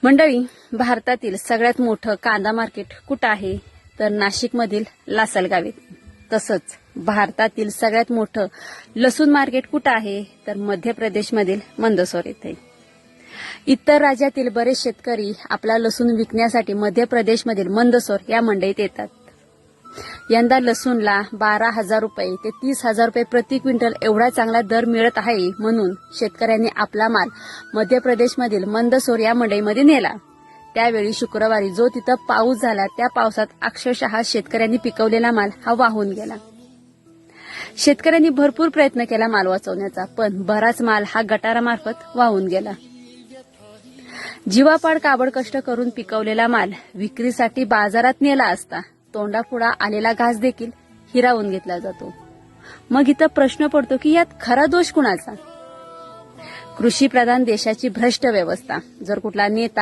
मंडळी, भारतातील सगळ्यात मोठं कांदा मार्केट कुठं आहे तर नाशिकमधील लासलगाव येथे. तसंच भारतातील सगळ्यात मोठं लसूण मार्केट कुठं आहे तर मध्य प्रदेशमधील मंदसौर येथे. इतर राज्यातील बरेच शेतकरी आपला लसूण विकण्यासाठी मध्य प्रदेशमधील मंदसौर या मंडईत येतात. यंदा लसूणला 12,000 रुपये ते 30,000 रुपये प्रति क्विंटल एवढा चांगला दर मिळत आहे, म्हणून शेतकऱ्यांनी आपला माल मध्य प्रदेशमधील मंदसौर या मंडईमध्ये नेला. त्यावेळी शुक्रवारी जो तिथं पाऊस झाला, त्या पावसात अक्षरशः शेतकऱ्यांनी पिकवलेला माल हा वाहून गेला. शेतकऱ्यांनी भरपूर प्रयत्न केला माल वाचवण्याचा, पण बराच माल हा गटारामार्फत वाहून गेला. जीवापाड काबड कष्ट करून पिकवलेला माल विक्रीसाठी बाजारात नेला असता तोंडापुढा आलेला घास देखील हिरावून घेतला जातो. मग इथं प्रश्न पडतो की यात खरा दोष कुणाचा? कृषी प्रधान देशाची भ्रष्ट व्यवस्था. जर कुठला नेता